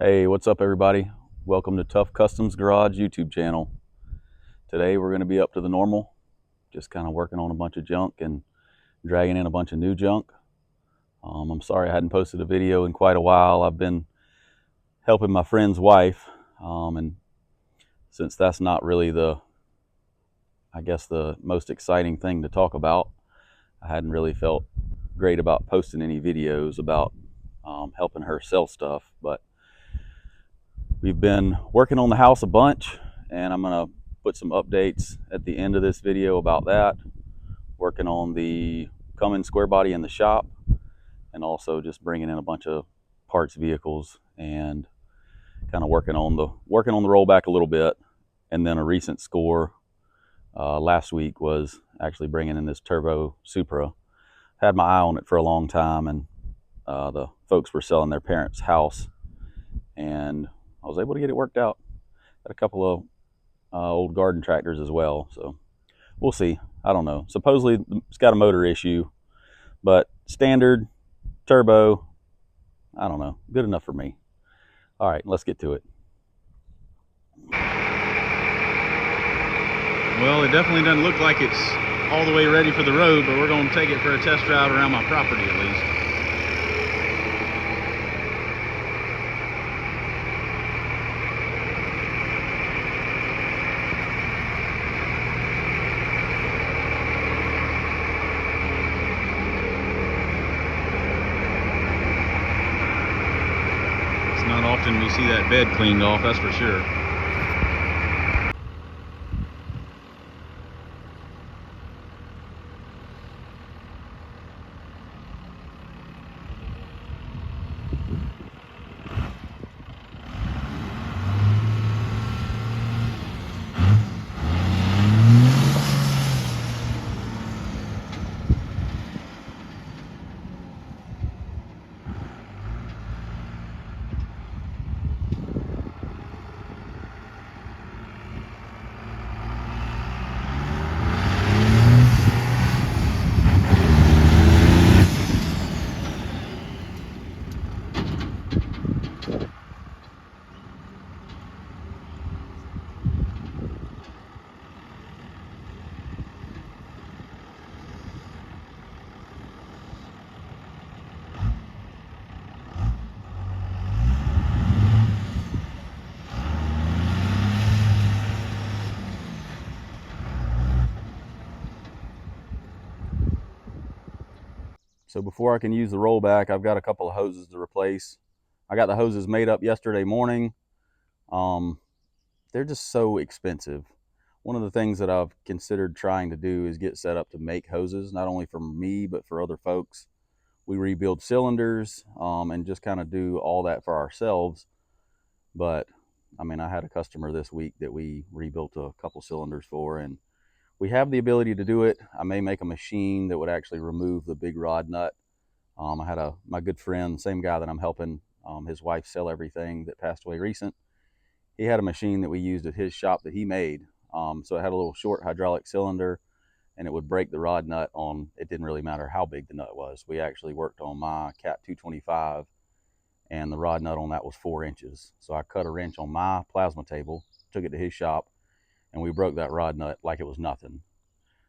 Hey, what's up everybody? Welcome to Tough Customs Garage YouTube channel. Today we're going to be up to the normal, just kind of working on a bunch of junk and dragging in a bunch of new junk. I'm sorry I hadn't posted a video in quite a while. I've been helping my friend's wife, and since that's not really the most exciting thing to talk about, I hadn't really felt great about posting any videos about helping her sell stuff. But we've been working on the house a bunch, and I'm going to put some updates at the end of this video about that. Working on the Cummins square body in the shop, and also just bringing in a bunch of parts vehicles and kind of working on the rollback a little bit. And then a recent score last week was actually bringing in this turbo Supra. Had my eye on it for a long time, and the folks were selling their parents' house, and I was able to get it worked out. Got a couple of old garden tractors as well, so we'll see. I don't know. Supposedly it's got a motor issue, but standard turbo, I don't know. Good enough for me. All right, let's get to it. Well, it definitely doesn't look like it's all the way ready for the road, but we're going to take it for a test drive around my property at least. It's not often we see that bed cleaned off, that's for sure. So before I can use the rollback, I've got a couple of hoses to replace. I got the hoses made up yesterday morning. They're just so expensive. One of the things that I've considered trying to do is get set up to make hoses, not only for me, but for other folks. We rebuild cylinders and just kind of do all that for ourselves. But I mean, I had a customer this week that we rebuilt a couple cylinders for, and we have the ability to do it. I may make a machine that would actually remove the big rod nut. I had my good friend, same guy that I'm helping, his wife sell everything, that passed away recent. He had a machine that we used at his shop that he made. So it had a little short hydraulic cylinder, and it would break the rod nut on, it didn't really matter how big the nut was. We actually worked on my Cat 225, and the rod nut on that was 4 inches. So I cut a wrench on my plasma table, took it to his shop, and we broke that rod nut like it was nothing.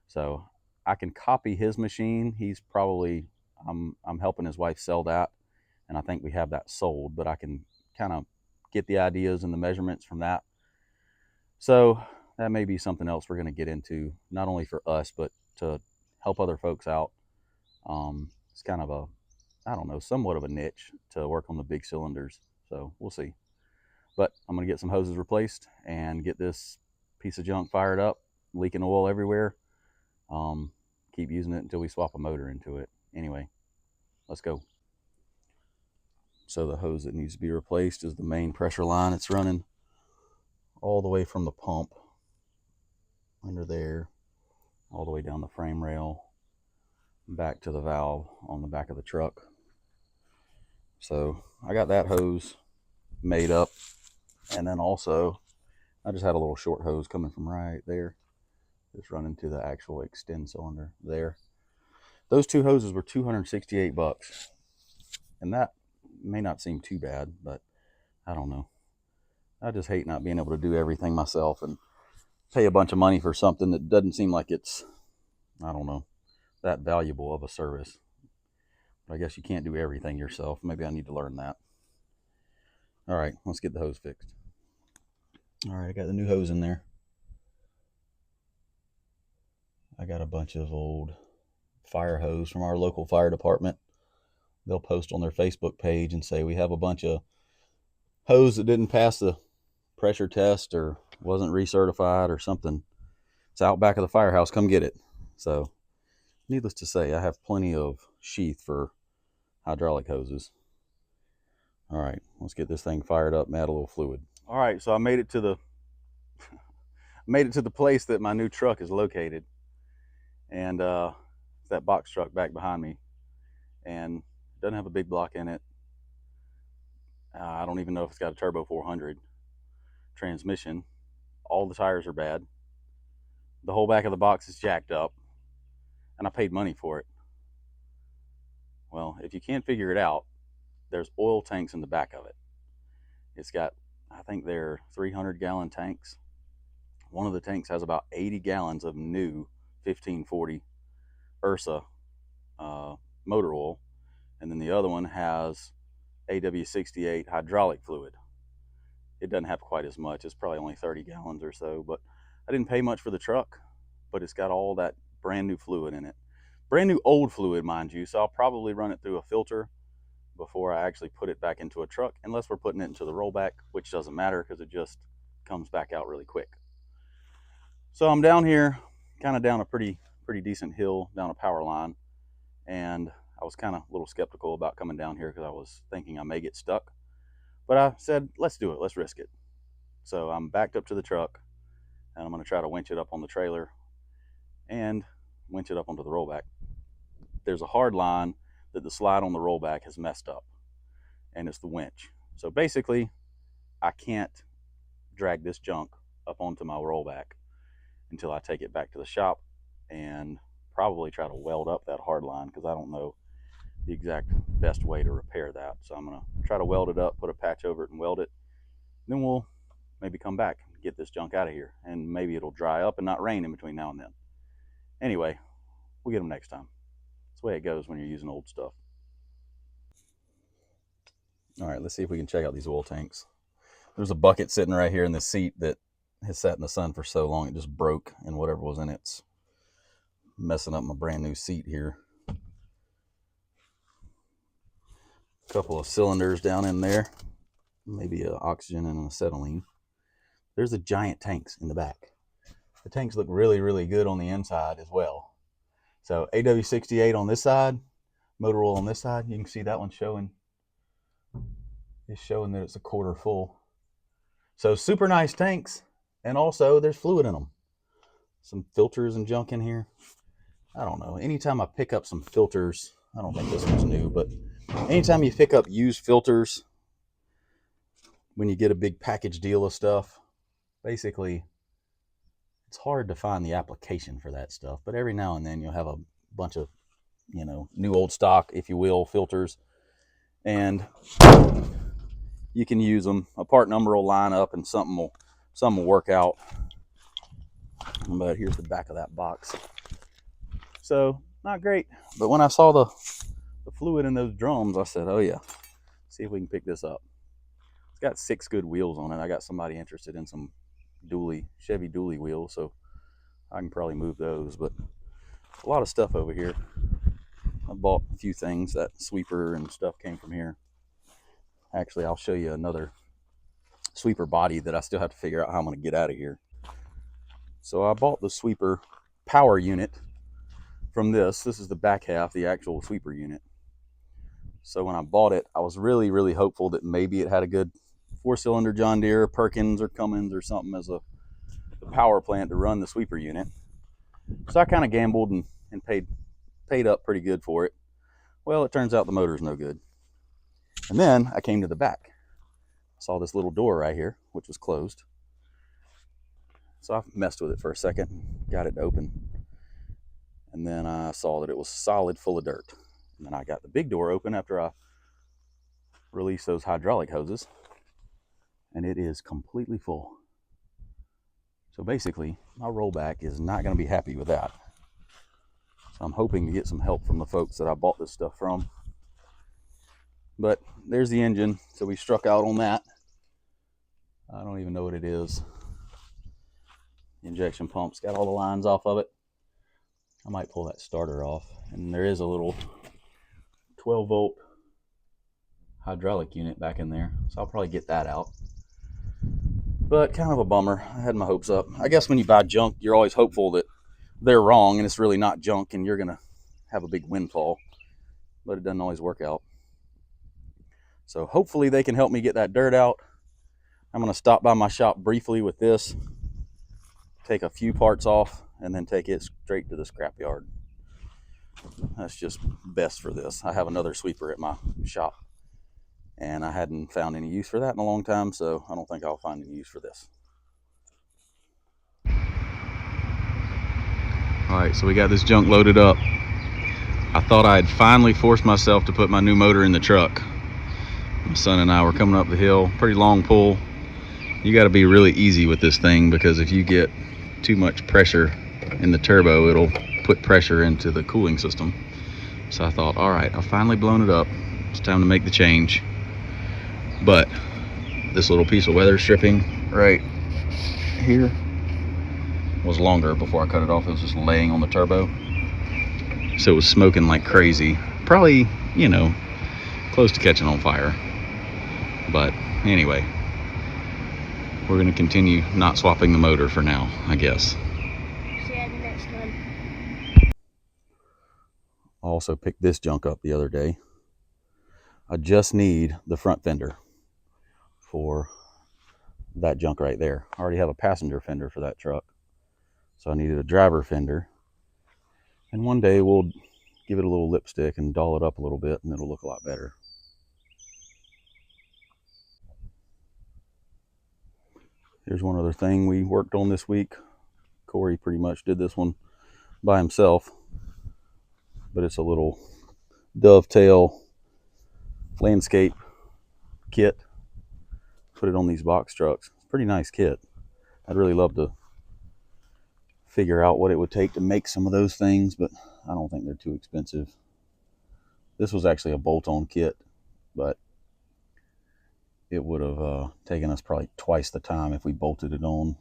So I can copy his machine. He's probably, I'm helping his wife sell that, and I think we have that sold, but I can kind of get the ideas and the measurements from that. So that may be something else we're going to get into, not only for us, but to help other folks out. It's kind of a, I don't know, somewhat of a niche to work on the big cylinders. So we'll see. But I'm going to get some hoses replaced and get this piece of junk fired up, leaking oil everywhere. Keep using it until we swap a motor into it. Anyway, let's go. So the hose that needs to be replaced is the main pressure line. It's running all the way from the pump under there, all the way down the frame rail, back to the valve on the back of the truck. So I got that hose made up, and then also I just had a little short hose coming from right there, just running to the actual extend cylinder there. Those two hoses were $268, and that may not seem too bad, but I don't know. I just hate not being able to do everything myself and pay a bunch of money for something that doesn't seem like it's, I don't know, that valuable of a service. But I guess you can't do everything yourself. Maybe I need to learn that. All right, let's get the hose fixed. All right, I got the new hose in there. I got a bunch of old fire hose from our local fire department. They'll post on their Facebook page and say we have a bunch of hose that didn't pass the pressure test or wasn't recertified or something. It's out back of the firehouse. Come get it. So, needless to say, I have plenty of sheath for hydraulic hoses. All right, let's get this thing fired up and add a little fluid. All right, so I made it to the place that my new truck is located, and it's that box truck back behind me, and it doesn't have a big block in it. I don't even know if it's got a turbo 400 transmission. All the tires are bad. The whole back of the box is jacked up, and I paid money for it. Well, if you can't figure it out, there's oil tanks in the back of it. It's got, I think they're 300-gallon tanks. One of the tanks has about 80 gallons of new 1540 Ursa motor oil, and then the other one has AW68 hydraulic fluid. It doesn't have quite as much. It's probably only 30 gallons or so, but I didn't pay much for the truck, but it's got all that brand new fluid in it. Brand new old fluid, mind you, so I'll probably run it through a filter before I actually put it back into a truck, unless we're putting it into the rollback, which doesn't matter because it just comes back out really quick. So I'm down here, kind of down a pretty decent hill, down a power line, and I was kind of a little skeptical about coming down here because I was thinking I may get stuck. But I said, let's do it, let's risk it. So I'm backed up to the truck, and I'm going to try to winch it up on the trailer and winch it up onto the rollback. There's a hard line that the slide on the rollback has messed up, and it's the winch. So basically, I can't drag this junk up onto my rollback until I take it back to the shop and probably try to weld up that hard line, because I don't know the exact best way to repair that. So I'm going to try to weld it up, put a patch over it and weld it. Then we'll maybe come back and get this junk out of here, and maybe it'll dry up and not rain in between now and then. Anyway, we'll get them next time. That's the way it goes when you're using old stuff. All right, let's see if we can check out these oil tanks. There's a bucket sitting right here in the seat that has sat in the sun for so long it just broke, and whatever was in it's messing up my brand new seat here. A couple of cylinders down in there, maybe an oxygen and an acetylene. There's the giant tanks in the back. The tanks look really good on the inside as well. So AW68 on this side, motor oil on this side. You can see that one showing. It's showing that it's a quarter full. So super nice tanks, and also there's fluid in them. Some filters and junk in here. I don't know. Anytime I pick up some filters, I don't think this one's new, but anytime you pick up used filters, when you get a big package deal of stuff, basically it's hard to find the application for that stuff. But every now and then you'll have a bunch of, new old stock, if you will, filters, and you can use them. A part number will line up and something will work out. But here's the back of that box. So not great. But when I saw the fluid in those drums, I said, oh yeah, see if we can pick this up. It's got 6 good wheels on it. I got somebody interested in some Chevy dually wheels, so I can probably move those. But a lot of stuff over here. I bought a few things. That sweeper and stuff came from here. Actually, I'll show you another sweeper body that I still have to figure out how I'm going to get out of here. So I bought the sweeper power unit from this. This is the back half, the actual sweeper unit. So when I bought it, I was really hopeful that maybe it had a good 4-cylinder John Deere, Perkins, or Cummins or something as a power plant to run the sweeper unit. So I kind of gambled and paid up pretty good for it. Well, it turns out the motor's no good. And then I came to the back. I saw this little door right here, which was closed. So I messed with it for a second, got it to open. And then I saw that it was solid full of dirt. And then I got the big door open after I released those hydraulic hoses. and it is completely full. So basically, my rollback is not going to be happy with that. So I'm hoping to get some help from the folks that I bought this stuff from. But there's the engine, so we struck out on that. I don't even know what it is. Injection pump's got all the lines off of it. I might pull that starter off. And there is a little 12 volt hydraulic unit back in there, so I'll probably get that out. But kind of a bummer. I had my hopes up. I guess when you buy junk, you're always hopeful that they're wrong and it's really not junk and you're gonna have a big windfall, but it doesn't always work out. So hopefully they can help me get that dirt out. I'm gonna stop by my shop briefly with this, take a few parts off, and then take it straight to the scrap yard. That's just best for this. I have another sweeper at my shop, and I hadn't found any use for that in a long time, so I don't think I'll find any use for this. All right, so we got this junk loaded up. I thought I had finally forced myself to put my new motor in the truck. My son and I were coming up the hill, pretty long pull. You got to be really easy with this thing, because if you get too much pressure in the turbo, it'll put pressure into the cooling system. So I thought, all right, I've finally blown it up. It's time to make the change. But this little piece of weather stripping right here was longer before I cut it off. It was just laying on the turbo. So it was smoking like crazy. Probably, you know, close to catching on fire. But anyway, we're going to continue not swapping the motor for now, I guess. See you next time. I also picked this junk up the other day. I just need the front fender for that junk right there. I already have a passenger fender for that truck, so I needed a driver fender. And one day we'll give it a little lipstick and doll it up a little bit, and it'll look a lot better. Here's one other thing we worked on this week. Corey pretty much did this one by himself, but it's a little dovetail landscape kit. Put it on these box trucks. It's a pretty nice kit. I'd really love to figure out what it would take to make some of those things, but I don't think they're too expensive. This was actually a bolt-on kit, but it would have taken us probably twice the time if we bolted it on.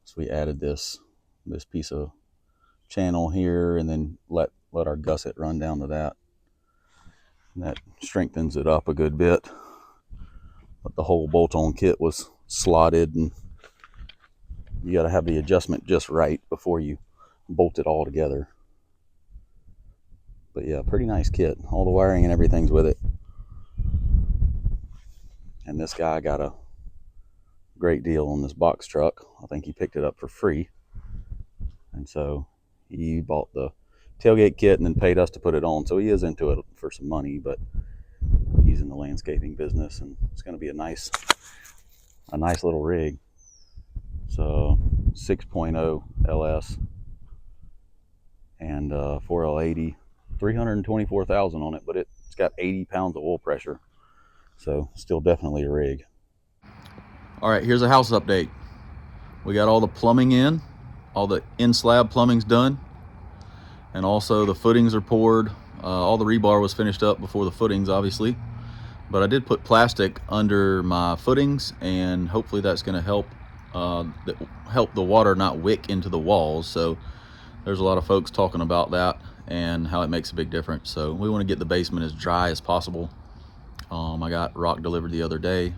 So we added this piece of channel here, and then let our gusset run down to that. And that strengthens it up a good bit. But the whole bolt-on kit was slotted, and you got to have the adjustment just right before you bolt it all together. But yeah, pretty nice kit. All the wiring and everything's with it. And this guy got a great deal on this box truck. I think he picked it up for free. And so he bought the tailgate kit and then paid us to put it on. So he is into it for some money, but he's in the landscaping business, and it's going to be a nice little rig. So 6.0 LS and 4L80, 324,000 on it, but it's got 80 pounds of oil pressure. So still definitely a rig. All right, here's a house update. We got all the plumbing in, all the in-slab plumbing's done, and also the footings are poured. All the rebar was finished up before the footings, obviously, but I did put plastic under my footings, and hopefully that's going to help the water not wick into the walls. So there's a lot of folks talking about that and how it makes a big difference. So we want to get the basement as dry as possible. I got rock delivered the other day.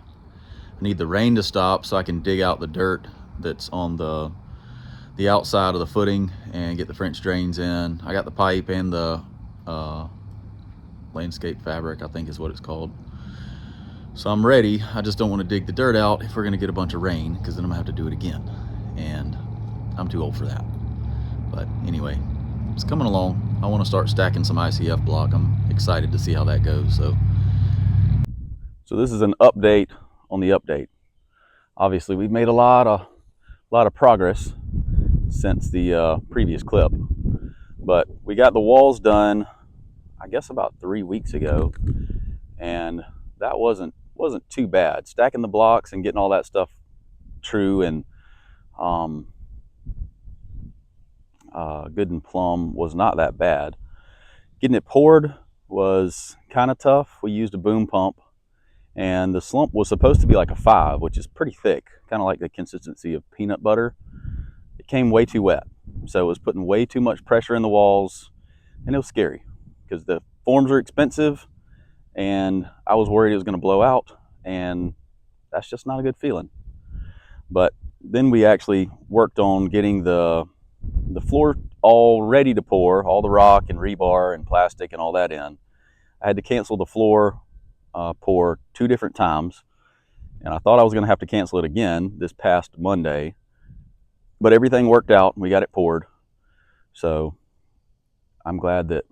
I need the rain to stop so I can dig out the dirt that's on the outside of the footing and get the French drains in. I got the pipe and the landscape fabric, I think is what it's called. So I'm ready. I just don't want to dig the dirt out if we're going to get a bunch of rain, because then I'm going to have to do it again. And I'm too old for that. But anyway, it's coming along. I want to start stacking some ICF block. I'm excited to see how that goes. So this is an update on the update. Obviously, we've made a lot of progress since the previous clip, but we got the walls done, I guess about 3 weeks ago, and that wasn't wasn't too bad. Stacking the blocks and getting all that stuff true and good and plumb was not that bad. Getting it poured was kind of tough. We used a boom pump, and the slump was supposed to be like a 5, which is pretty thick, kind of like the consistency of peanut butter. It came way too wet, so it was putting way too much pressure in the walls, and it was scary because the forms are expensive, and I was worried it was going to blow out, and that's just not a good feeling. But then we actually worked on getting the floor all ready to pour, all the rock and rebar and plastic and all that in. I had to cancel the floor pour 2 different times, and I thought I was going to have to cancel it again this past Monday, but everything worked out and we got it poured. So I'm glad that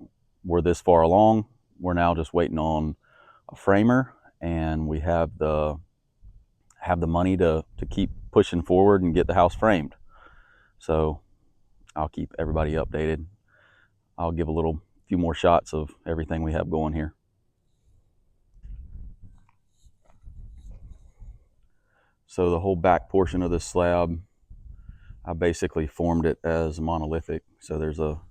we're this far along. We're now just waiting on a framer, and we have the money to keep pushing forward and get the house framed. So I'll keep everybody updated. I'll give a few more shots of everything we have going here. So the whole back portion of this slab, I basically formed it as monolithic. So there's a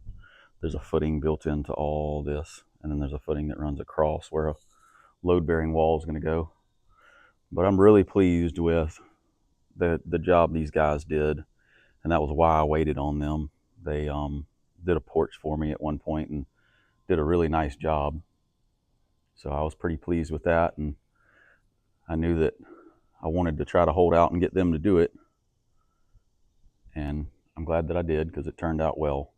footing built into all this, and then there's a footing that runs across where a load-bearing wall is going to go. But I'm really pleased with the job these guys did, and that was why I waited on them. They did a porch for me at one point and did a really nice job. So I was pretty pleased with that, and I knew that I wanted to try to hold out and get them to do it, and I'm glad that I did because it turned out well.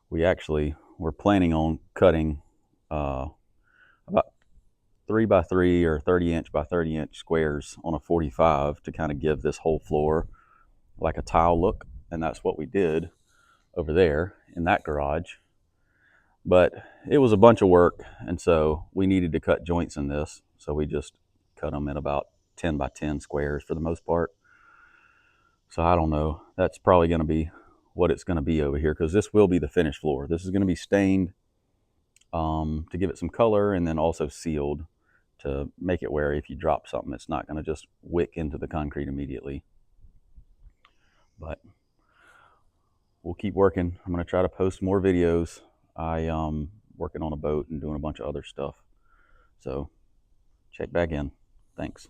We actually were planning on cutting about 3 by 3 or 30-inch by 30-inch squares on a 45 to kind of give this whole floor like a tile look, and that's what we did over there in that garage. But it was a bunch of work, and so we needed to cut joints in this, so we just cut them in about 10 by 10 squares for the most part. So I don't know, that's probably going to be what it's going to be over here, because this will be the finished floor. This is going to be stained to give it some color, and then also sealed to make it where if you drop something, it's not going to just wick into the concrete immediately. But we'll keep working. I'm going to try to post more videos. I working on a boat and doing a bunch of other stuff. So check back in. Thanks.